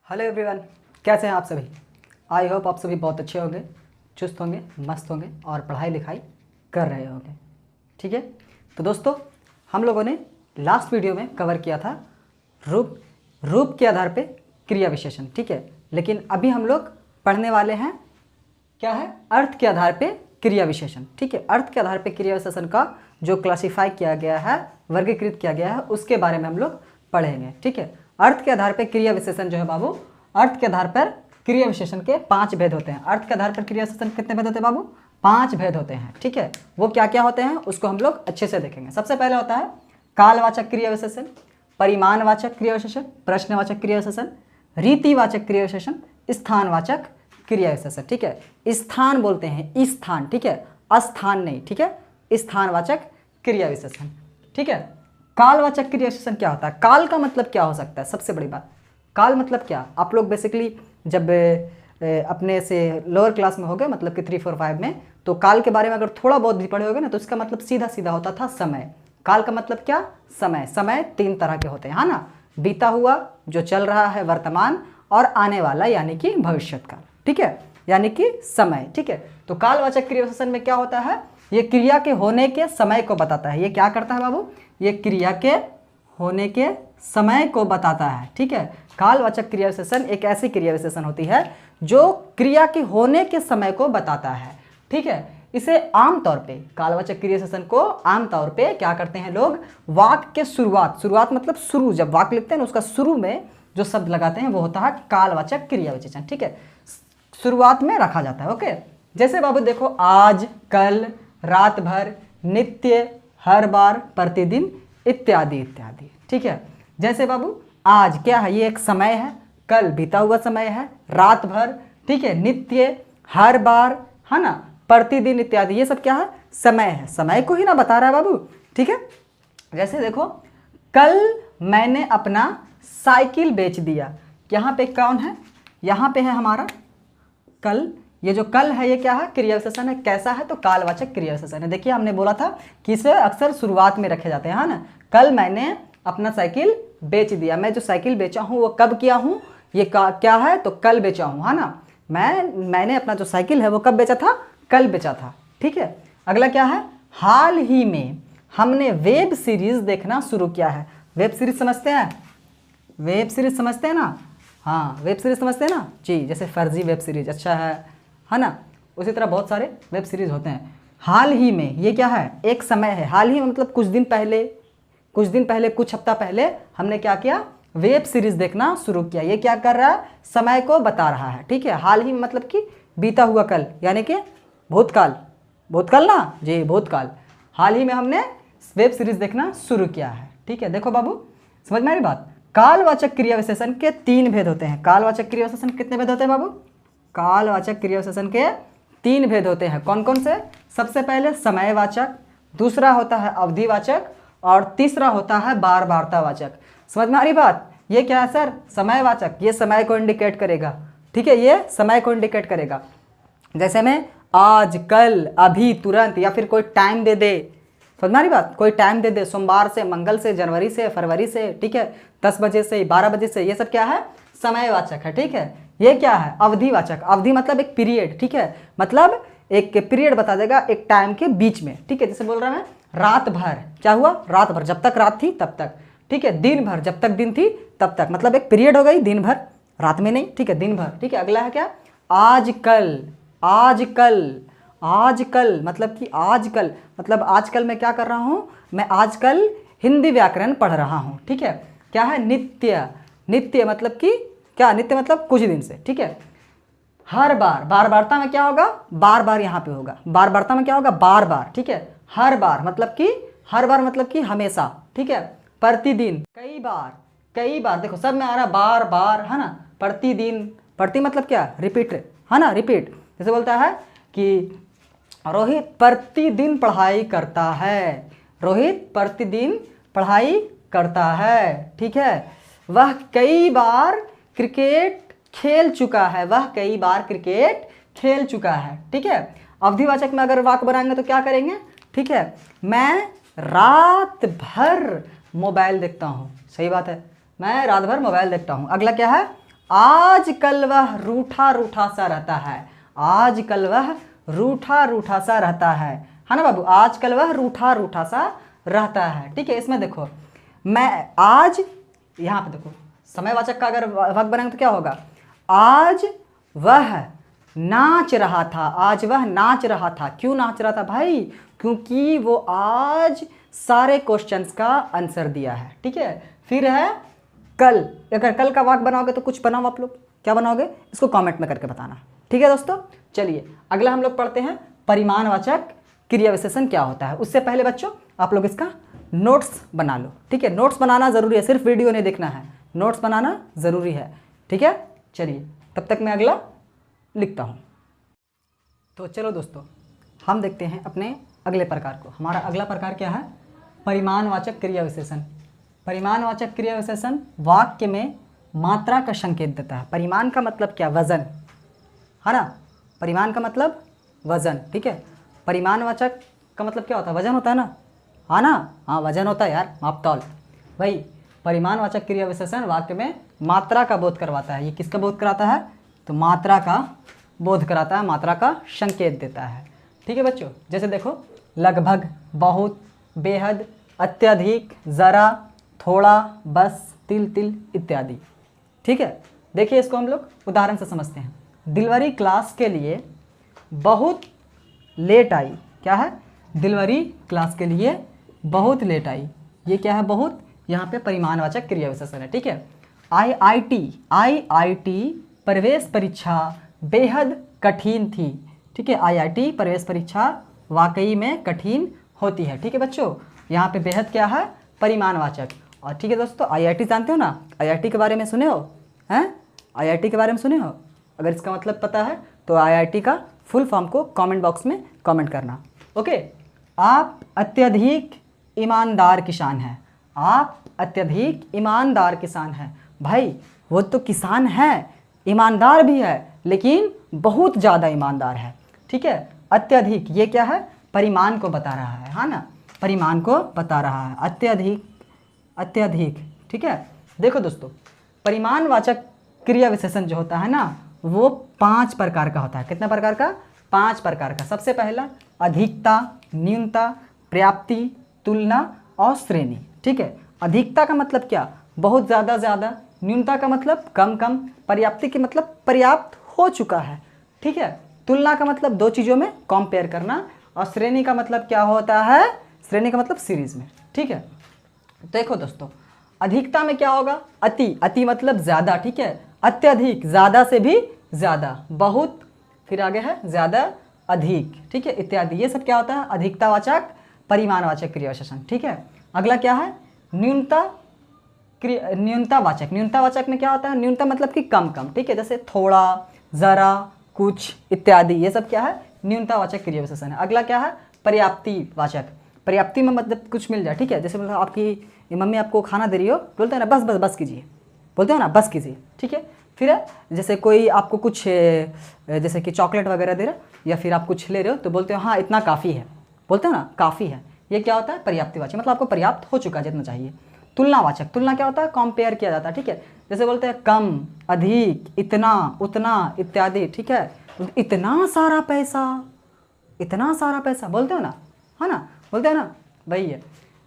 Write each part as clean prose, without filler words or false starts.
Hello everyone, कैसे हैं आप सभी। आई होप आप सभी बहुत अच्छे होंगे, चुस्त होंगे, मस्त होंगे और पढ़ाई लिखाई कर रहे होंगे। ठीक है, तो दोस्तों हम लोगों ने लास्ट वीडियो में कवर किया था रूप के आधार पे क्रिया विशेषण। ठीक है, लेकिन अभी हम लोग पढ़ने वाले हैं क्या है, अर्थ के आधार पे क्रिया विशेषण। ठीक है, अर्थ के आधार पे क्रिया विशेषण का जो क्लासिफाई किया गया है, वर्गीकृत किया गया है, उसके बारे में हम लोग पढ़ेंगे। ठीक है, अर्थ के आधार पर क्रिया विशेषण जो है बाबू, अर्थ के आधार पर क्रिया विशेषण के 5 भेद होते हैं। अर्थ के आधार पर क्रिया विशेषण कितने भेद होते हैं बाबू? 5 भेद होते हैं। ठीक है, वो क्या क्या होते हैं उसको हम लोग अच्छे से देखेंगे। सबसे पहले होता है कालवाचक क्रिया विशेषण, परिमाणवाचक क्रिया विशेषण, प्रश्नवाचक क्रिया विशेषण, रीतिवाचक क्रिया विशेषण, स्थानवाचक क्रिया विशेषण। ठीक है, स्थान बोलते हैं स्थान, ठीक है, अस्थान नहीं। ठीक है, स्थानवाचक क्रिया विशेषण। ठीक है, कालवाचक क्रिया विशेषण क्या होता है? काल का मतलब क्या हो सकता है? सबसे बड़ी बात, काल मतलब क्या? आप लोग बेसिकली जब अपने से लोअर क्लास में हो गए, मतलब कि 3, 4, 5 में, तो काल के बारे में अगर थोड़ा बहुत भी पढ़े होगे ना, तो इसका मतलब सीधा सीधा होता था समय। काल का मतलब क्या? समय। समय 3 तरह के होते हैं, हाँ ना, बीता हुआ, जो चल रहा है वर्तमान, और आने वाला यानी कि भविष्यत काल। ठीक है, यानी कि समय। ठीक है, तो कालवाचक क्रिया विशेषण में क्या होता है? ये क्रिया के होने के समय को बताता है। ये क्या करता है बाबू? ये क्रिया के होने के समय को बताता है। ठीक है, कालवाचक क्रिया विशेषण एक ऐसी क्रिया विशेषण होती है जो क्रिया के होने के समय को बताता है। ठीक है, इसे आमतौर पे, कालवाचक क्रिया विशेषण को आमतौर पे क्या करते हैं लोग? वाक्य के शुरुआत मतलब शुरू, जब वाक्य लिखते हैं ना, उसका शुरू में जो शब्द लगाते हैं वो होता है कालवाचक क्रिया विशेषण। ठीक है, शुरुआत में रखा जाता है। ओके, जैसे बाबू देखो, आज, कल, रात भर, नित्य, हर बार, प्रतिदिन, इत्यादि इत्यादि। ठीक है, जैसे बाबू आज क्या है? ये एक समय है, कल बीता हुआ समय है, रात भर, ठीक है, नित्य, हर बार, है ना, प्रतिदिन इत्यादि, ये सब क्या है? समय है। समय को ही ना बता रहा है बाबू। ठीक है, जैसे देखो, कल मैंने अपना साइकिल बेच दिया। यहाँ पे कौन है? यहाँ पे है हमारा कल। ये जो कल है ये क्या है? क्रिया विशेषण है। कैसा है? तो कालवाचक क्रिया विशेषण है। देखिए, हमने बोला था कि इसे अक्सर शुरुआत में रखे जाते हैं, है ना। कल मैंने अपना साइकिल बेच दिया। मैं जो साइकिल बेचा हूँ वो कब किया हूँ? ये क्या है? तो कल बेचा हूँ, है ना। मैंने अपना जो साइकिल है वो कब बेचा था? कल बेचा था। ठीक है, अगला क्या है? हाल ही में हमने वेब सीरीज देखना शुरू किया है। वेब सीरीज समझते हैं? वेब सीरीज समझते हैं ना? हाँ, वेब सीरीज समझते हैं ना जी। जैसे फर्जी वेब सीरीज अच्छा है ना, उसी तरह बहुत सारे वेब सीरीज होते हैं। हाल ही में ये क्या है? एक समय है। हाल ही में मतलब कुछ दिन पहले, कुछ हफ्ता पहले हमने क्या किया? वेब सीरीज देखना शुरू किया। ये क्या कर रहा है? समय को बता रहा है। ठीक है, हाल ही में मतलब कि बीता हुआ कल, यानी कि भूतकाल। भूतकाल ना जी, भूतकाल। हाल ही में हमने वेब सीरीज देखना शुरू किया है। ठीक है, देखो बाबू, समझ में आ रही बात? कालवाचक क्रिया विशेषण के 3 भेद होते हैं। कालवाचक क्रिया विशेषण कितने भेद होते हैं बाबू? कालवाचक क्रिया विशेषण के 3 भेद होते हैं। कौन कौन से? सबसे पहले समयवाचक, दूसरा होता है अवधिवाचक, और तीसरा होता है बार बारतावाचक। समझ में आ रही बात? ये क्या है सर? समयवाचक, ये समय को इंडिकेट करेगा। ठीक है, ये समय को इंडिकेट करेगा। जैसे में आज, कल, अभी, तुरंत, या फिर कोई टाइम दे दे। समझ में आ रही बात? कोई टाइम दे दे, सोमवार से, मंगल से, जनवरी से, फरवरी से, ठीक है, 10 बजे से, 12 बजे से, ये सब क्या है? समयवाचक है। ठीक है, ये क्या है? अवधिवाचक। अवधि मतलब एक पीरियड। ठीक है, मतलब एक पीरियड बता देगा एक टाइम के बीच में। ठीक है, जैसे बोल रहा है रात भर, क्या हुआ? रात भर, जब तक रात थी तब तक। ठीक है, दिन भर, जब तक दिन थी तब तक, मतलब एक पीरियड हो गई, दिन भर, रात में नहीं। ठीक है, दिन भर। ठीक है, अगला है क्या? आजकल। आजकल, आजकल मतलब कि आजकल, मतलब आजकल मैं क्या कर रहा हूँ? मैं आजकल हिंदी व्याकरण पढ़ रहा हूँ। ठीक है, क्या है? नित्य। नित्य मतलब कि क्या? नित्य मतलब कुछ दिन से। ठीक है, हर बार, बार बारता में क्या होगा? बार बार यहाँ पे होगा। बार बारता में क्या होगा? बार बार। ठीक है, हर बार मतलब कि, हर बार मतलब कि हमेशा। ठीक है, प्रतिदिन, कई बार। कई बार, देखो सब में आ रहा बार बार, है ना। प्रतिदिन, प्रति मतलब क्या? रिपीट, है ना, रिपीट। जैसे बोलता है कि रोहित प्रतिदिन पढ़ाई करता है। रोहित प्रतिदिन पढ़ाई करता है। ठीक है, वह कई बार क्रिकेट खेल चुका है। वह कई बार क्रिकेट खेल चुका है। ठीक है, अवधिवाचक में अगर वाक्य बनाएंगे तो क्या करेंगे? ठीक है, मैं रात भर मोबाइल देखता हूँ। सही बात है, मैं रात भर मोबाइल देखता हूँ। अगला क्या है? आजकल वह रूठा रूठा सा रहता है। आजकल वह रूठा रूठा सा रहता है ना बाबू, आजकल वह रूठा रूठा सा रहता है। ठीक है, इसमें देखो मैं आज, यहाँ पे देखो समयवाचक का अगर वाक्य बनाएंगे तो क्या होगा, आज वह नाच रहा था। आज वह नाच रहा था। क्यों नाच रहा था भाई, क्योंकि वो आज सारे क्वेश्चंस का आंसर दिया है। ठीक है, फिर है कल। अगर कल का वाक्य बनाओगे तो कुछ बनाओ आप लोग, क्या बनाओगे इसको कमेंट में करके बताना। ठीक है दोस्तों, चलिए अगला हम लोग पढ़ते हैं परिमाणवाचक क्रिया विशेषण क्या होता है। उससे पहले बच्चों आप लोग इसका नोट्स बना लो। ठीक है, नोट्स बनाना ज़रूरी है, सिर्फ वीडियो नहीं देखना है, नोट्स बनाना ज़रूरी है। ठीक है, चलिए तब तक मैं अगला लिखता हूँ। तो चलो दोस्तों हम देखते हैं अपने अगले प्रकार को। हमारा अगला प्रकार क्या है, परिमाणवाचक क्रिया विशेषण। परिमाणवाचक क्रिया विशेषण वाक्य में मात्रा का संकेत देता है। परिमाण का मतलब क्या, वजन है ना, परिमाण का मतलब वजन। ठीक है, परिमाणवाचक का मतलब क्या होता है, वजन होता है ना, हाँ वजन होता है यार, मापतौल। भाई परिमाणवाचक क्रिया विशेषण वाक्य में मात्रा का बोध करवाता है। ये किसका बोध कराता है, तो मात्रा का बोध कराता है, मात्रा का संकेत देता है। ठीक है बच्चों, जैसे देखो लगभग, बहुत, बेहद, अत्यधिक, ज़रा, थोड़ा, बस, तिल तिल इत्यादि। ठीक है, देखिए इसको हम लोग उदाहरण से समझते हैं। डिलीवरी क्लास के लिए बहुत लेट आई। क्या है, डिलीवरी क्लास के लिए बहुत लेट आई। ये क्या है, बहुत, यहाँ पे परिमाणवाचक क्रिया विशेषण है। ठीक है, IIT प्रवेश परीक्षा बेहद कठिन थी। ठीक है, IIT प्रवेश परीक्षा वाकई में कठिन होती है। ठीक है बच्चों, यहाँ पे बेहद क्या है, परिमाणवाचक। और ठीक है दोस्तों, IIT जानते हो ना, IIT के बारे में सुने हो हैं, IIT के बारे में सुने हो, अगर इसका मतलब पता है तो IIT का फुल फॉर्म को कमेंट बॉक्स में कमेंट करना। ओके, आप अत्यधिक ईमानदार किसान हैं। आप अत्यधिक ईमानदार किसान हैं। भाई वो तो किसान है, ईमानदार भी है, लेकिन बहुत ज़्यादा ईमानदार है। ठीक है, अत्यधिक ये क्या है, परिमाण को बता रहा है ना, परिमाण को बता रहा है, अत्यधिक, अत्यधिक। ठीक है, देखो दोस्तों परिमाणवाचक क्रिया विशेषण जो होता है ना, वो 5 प्रकार का होता है। कितने प्रकार का, 5 प्रकार का। सबसे पहला अधिकता, न्यूनता, पर्याप्ति, तुलना और श्रेणी। ठीक है, अधिकता का मतलब क्या, बहुत ज़्यादा ज़्यादा, न्यूनता का मतलब कम कम, पर्याप्ति के मतलब पर्याप्त हो चुका है। ठीक है, तुलना का मतलब 2 चीज़ों में कंपेयर करना, और श्रेणी का मतलब क्या होता है, श्रेणी का मतलब सीरीज में। ठीक है, देखो दोस्तों अधिकता में क्या होगा, अति, अति मतलब ज़्यादा। ठीक है, अत्यधिक ज़्यादा से भी ज़्यादा, बहुत, फिर आगे है ज़्यादा, अधिक। ठीक है, इत्यादि, ये सब क्या होता है, अधिकतावाचक परिमाणवाचक क्रिया विशेषण। ठीक है, अगला क्या है, न्यूनता, न्यूनतावाचक। न्यूनतावाचक में क्या होता है, न्यूनता मतलब कि कम कम। ठीक है, जैसे थोड़ा, ज़रा, कुछ इत्यादि, ये सब क्या है, न्यूनतावाचक क्रिया विशेषण है। अगला क्या है, पर्याप्तिवाचक। पर्याप्ति में मतलब कुछ मिल जाए। ठीक है, जैसे मतलब आपकी मम्मी आपको खाना दे रही हो, बोलते हैं ना बस बस बस कीजिए, बोलते हो ना बस कीजिए। ठीक है, फिर है जैसे कोई आपको कुछ जैसे कि चॉकलेट वगैरह दे रहा है, या फिर आप कुछ ले रहे हो तो बोलते हो हाँ इतना काफ़ी है, बोलते हो ना काफ़ी है। ये क्या होता है, पर्याप्तिवाचक, मतलब आपको पर्याप्त हो चुका है जितना चाहिए। तुलनावाचक, तुलना क्या होता है, कंपेयर किया जाता है। ठीक है, जैसे बोलते हैं कम, अधिक, इतना, उतना इत्यादि। ठीक है, इतना सारा पैसा, इतना सारा पैसा, बोलते हो ना, है ना, बोलते हो ना, वही है।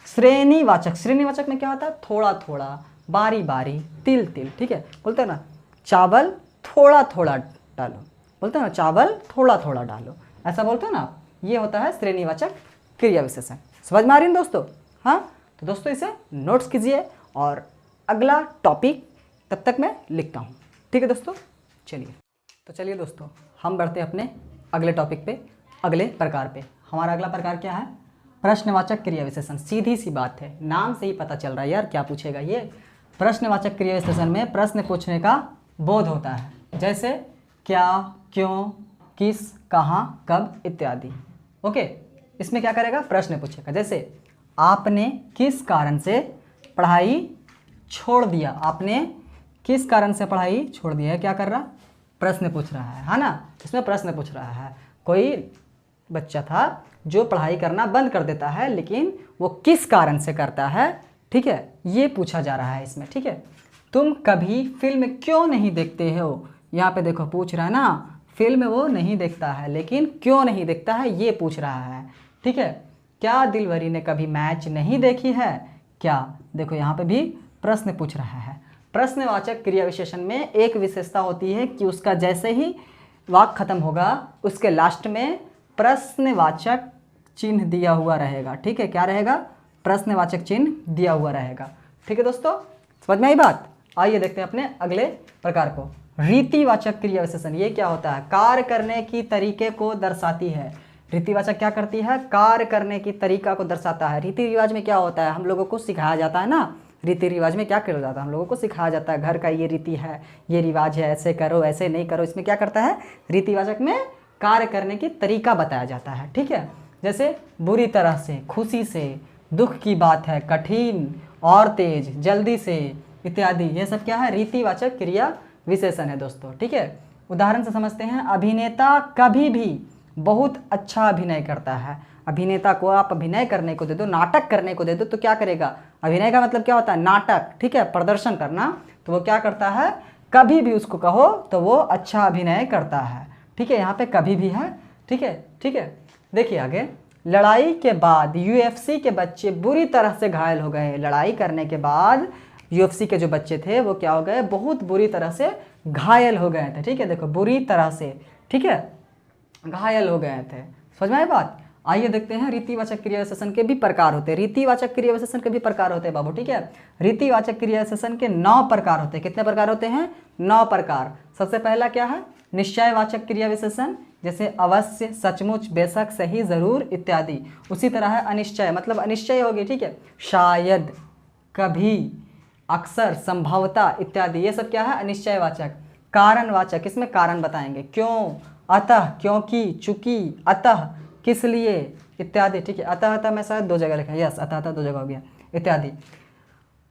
श्रेणीवाचक, श्रेणीवाचक में क्या होता है, थोड़ा थोड़ा, बारी बारी, तिल तिल। ठीक है, बोलते हो ना चावल थोड़ा थोड़ा डालो, बोलते हो ना चावल थोड़ा थोड़ा डालो, ऐसा बोलते हो ना। ये होता है श्रेणीवाचक क्रिया विशेषण। समझ में आ रही है दोस्तों, हाँ। तो दोस्तों इसे नोट्स कीजिए और अगला टॉपिक तब तक मैं लिखता हूँ। ठीक है दोस्तों, चलिए दोस्तों हम बढ़ते हैं अपने अगले टॉपिक पे, अगले प्रकार पे। हमारा अगला प्रकार क्या है, प्रश्नवाचक क्रिया विशेषण। सीधी सी बात है, नाम से ही पता चल रहा है यार क्या पूछेगा ये। प्रश्नवाचक क्रिया विशेषण में प्रश्न पूछने का बोध होता है, जैसे क्या, क्यों, किस, कहाँ, कब इत्यादि। ओके, इसमें क्या करेगा, प्रश्न पूछेगा। जैसे आपने किस कारण से पढ़ाई छोड़ दिया, आपने किस कारण से पढ़ाई छोड़ दिया है, क्या कर रहा, प्रश्न पूछ रहा है ना। इसमें प्रश्न पूछ रहा है, कोई बच्चा था जो पढ़ाई करना बंद कर देता है, लेकिन वो किस कारण से करता है, ठीक है, ये पूछा जा रहा है इसमें। ठीक है, तुम कभी फिल्म क्यों नहीं देखते हो? यहाँ पे देखो पूछ रहा है ना, फिल्म वो नहीं देखता है लेकिन क्यों नहीं देखता है ये पूछ रहा है। ठीक है, क्या दिलवरी ने कभी मैच नहीं देखी है? क्या, देखो यहाँ पे भी प्रश्न पूछ रहा है। प्रश्नवाचक क्रिया विशेषण में एक विशेषता होती है कि उसका जैसे ही वाक्य खत्म होगा उसके लास्ट में प्रश्नवाचक चिन्ह दिया हुआ रहेगा। ठीक है, क्या रहेगा? प्रश्नवाचक चिन्ह दिया हुआ रहेगा। ठीक है दोस्तों, समझ में आई बात? आइए देखते हैं अपने अगले प्रकार को, रीतिवाचक क्रिया विशेषण। ये क्या होता है? कार्य करने की तरीके को दर्शाती है। रीतिवाचक क्या करती है? कार्य करने की तरीका को दर्शाता है। रीति रिवाज में क्या होता है? हम लोगों को सिखाया जाता है ना, रीति रिवाज में क्या किया जाता है? हम लोगों को सिखाया जाता है घर का ये रीति है, ये रिवाज है, ऐसे करो ऐसे नहीं करो। इसमें क्या करता है? रीतिवाचक में कार्य करने की तरीका बताया जाता है। ठीक है, जैसे बुरी तरह से, खुशी से, दुख की बात है, कठिन और तेज, जल्दी से इत्यादि, ये सब क्या है? रीतिवाचक क्रिया विशेषण है दोस्तों। ठीक है, उदाहरण से समझते हैं। अभिनेता कभी भी बहुत अच्छा अभिनय करता है। अभिनेता को आप अभिनय करने को दे दो, नाटक करने को दे दो, तो क्या करेगा? अभिनय का मतलब क्या होता है? नाटक। ठीक है, प्रदर्शन करना। तो वो क्या करता है? कभी भी उसको कहो तो वो अच्छा अभिनय करता है। ठीक है, यहाँ पे कभी भी है। ठीक है, ठीक है, देखिए आगे। लड़ाई के बाद यूएफसी के बच्चे बुरी तरह से घायल हो गए। लड़ाई करने के बाद यूएफसी के जो बच्चे थे वो क्या हो गए? बहुत बुरी तरह से घायल हो गए थे। ठीक है, देखो बुरी तरह से, ठीक है, घायल हो गए थे। समझ में आई बात? आइए देखते हैं रीतिवाचक क्रिया विशेषण के भी प्रकार होते हैं। रीतिवाचक क्रिया विशेषण के भी प्रकार होते हैं बाबू। ठीक है, रीतिवाचक क्रिया विशेषण के 9 प्रकार होते हैं। कितने प्रकार होते हैं? 9 प्रकार। सबसे पहला क्या है? निश्चयवाचक क्रिया विशेषण, जैसे अवश्य, सचमुच, बेशक, सही, जरूर इत्यादि। उसी तरह है अनिश्चय, मतलब अनिश्चय होगी। ठीक है, शायद, कभी, अक्सर, संभवतः इत्यादि, ये सब क्या है? अनिश्चयवाचक। कारणवाचक, इसमें कारण बताएंगे, क्यों, अतः, क्योंकि, चूंकि, अतः, किस लिए इत्यादि। ठीक है, अतः अतः मैं शायद 2 जगह लिखा है, यस, अतः अतः 2 जगह हो गया इत्यादि।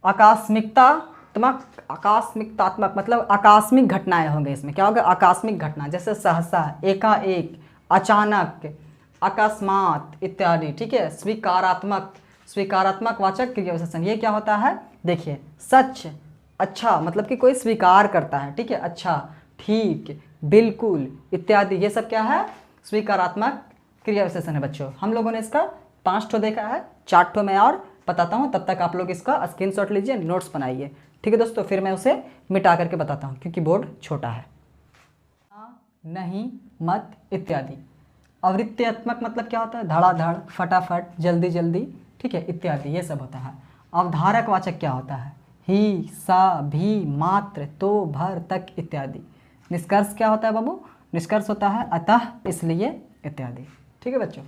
आकस्मिकतात्मक मतलब आकस्मिक घटनाएं होंगे। इसमें क्या होगा? आकस्मिक घटना, जैसे सहसा, एकाएक, अचानक, अकस्मात इत्यादि। ठीक है, स्वीकारात्मक, स्वीकारात्मक वाचक क्रिया विशेषण, ये क्या होता है? देखिए, सच, अच्छा, मतलब कि कोई स्वीकार करता है। ठीक है, अच्छा, ठीक, बिल्कुल इत्यादि, ये सब क्या है? स्वीकारात्मक क्रिया विशेषण है बच्चों। हम लोगों ने इसका 5 ठो देखा है, 4 ठो मैं और बताता हूँ, तब तक आप लोग इसका स्क्रीनशॉट लीजिए, नोट्स बनाइए। ठीक है दोस्तों, फिर मैं उसे मिटा करके बताता हूँ क्योंकि बोर्ड छोटा है। नहीं, मत इत्यादि। अवृत्त्यात्मक मतलब क्या होता है? धड़ाधड़, फटाफट, जल्दी जल्दी, ठीक है, इत्यादि, ये सब होता है। अवधारक वाचक क्या होता है? ही, सा, भी, मात्र, तो, भर, तक इत्यादि। निष्कर्ष क्या होता है बाबू? निष्कर्ष होता है अतः, इसलिए इत्यादि। ठीक है बच्चों।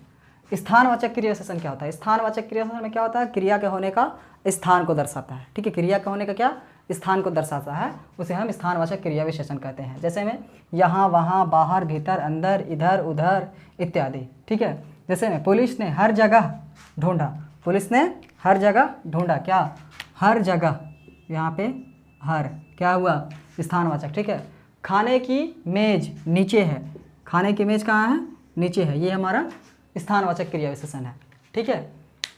स्थानवाचक क्रिया विशेषण क्या होता है? स्थानवाचक क्रिया विशेषण में क्या होता है? क्रिया के होने का स्थान को दर्शाता है। ठीक है, क्रिया के होने का क्या स्थान को दर्शाता है, उसे हम स्थानवाचक क्रिया विशेषण कहते हैं। जैसे में यहाँ, वहाँ, बाहर, भीतर, अंदर, इधर, उधर इत्यादि। ठीक है, जैसे में पुलिस ने हर जगह ढूंढा। पुलिस ने हर जगह ढूंढा, क्या? हर जगह, यहाँ पे हर क्या हुआ? स्थानवाचक। ठीक है, खाने की मेज नीचे है। खाने की मेज कहाँ है? नीचे है, ये हमारा स्थानवाचक क्रिया विशेषण है। ठीक है,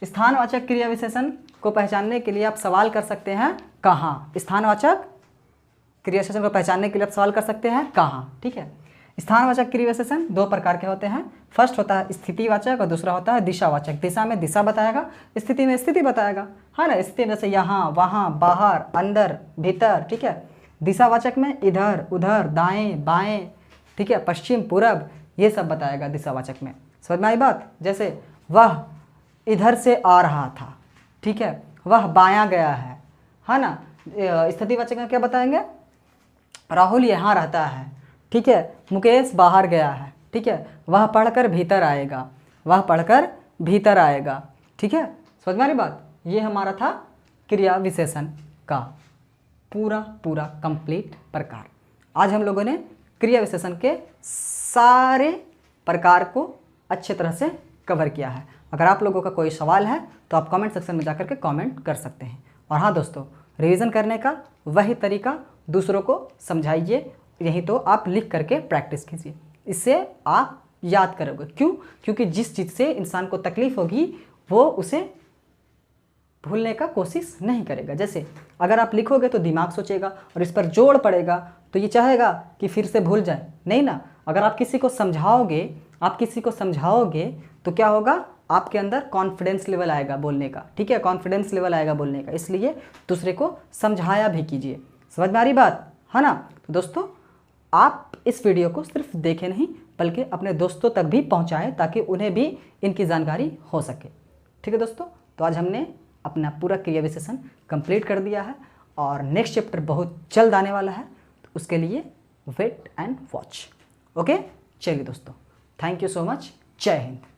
स्थानवाचक क्रिया विशेषण को पहचानने के लिए आप सवाल कर सकते हैं कहाँ? स्थानवाचक क्रिया विशेषण को पहचानने के लिए आप सवाल कर सकते हैं कहाँ? ठीक है, स्थानवाचक क्रिया विशेषण 2 प्रकार के होते हैं। फर्स्ट होता है स्थितिवाचक और दूसरा होता है दिशावाचक। दिशा में दिशा बताएगा, स्थिति में स्थिति बताएगा, है ना। स्थिति जैसे यहाँ, वहाँ, बाहर, अंदर, भीतर। ठीक है, दिशावाचक में इधर, उधर, दाएं, बाएं, ठीक है, पश्चिम, पूरब, ये सब बताएगा दिशावाचक में। समझ में आई बात? जैसे वह इधर से आ रहा था। ठीक है, वह बायां गया है ना। स्थितिवाचक में क्या बताएंगे? राहुल यहाँ रहता है। ठीक है, मुकेश बाहर गया है। ठीक है, वह पढ़कर भीतर आएगा, वह पढ़कर भीतर आएगा। ठीक है, समझ में आ रही बात? ये हमारा था क्रिया विशेषण का पूरा कंप्लीट प्रकार। आज हम लोगों ने क्रिया विशेषण के सारे प्रकार को अच्छे तरह से कवर किया है। अगर आप लोगों का कोई सवाल है तो आप कमेंट सेक्शन में जाकर के कमेंट कर सकते हैं। और हाँ दोस्तों, रिवीजन करने का वही तरीका दूसरों को समझाइए, यही तो आप लिख करके प्रैक्टिस कीजिए, इससे आप याद करोगे। क्यों? क्योंकि जिस चीज़ से इंसान को तकलीफ होगी वो उसे भूलने का कोशिश नहीं करेगा। जैसे अगर आप लिखोगे तो दिमाग सोचेगा और इस पर जोड़ पड़ेगा, तो ये चाहेगा कि फिर से भूल जाए, नहीं ना। अगर आप किसी को समझाओगे, तो क्या होगा, आपके अंदर कॉन्फिडेंस लेवल आएगा बोलने का, ठीक है, कॉन्फिडेंस लेवल आएगा बोलने का। इसलिए दूसरे को समझाया भी कीजिए। समझ में आ रही बात, है ना। तो दोस्तों, आप इस वीडियो को सिर्फ देखें नहीं बल्कि अपने दोस्तों तक भी पहुंचाएं ताकि उन्हें भी इनकी जानकारी हो सके। ठीक है दोस्तों, तो आज हमने अपना पूरा क्रिया विशेषण कंप्लीट कर दिया है और नेक्स्ट चैप्टर बहुत जल्द आने वाला है, तो उसके लिए वेट एंड वॉच। ओके, चलिए दोस्तों, थैंक यू सो मच। जय हिंद।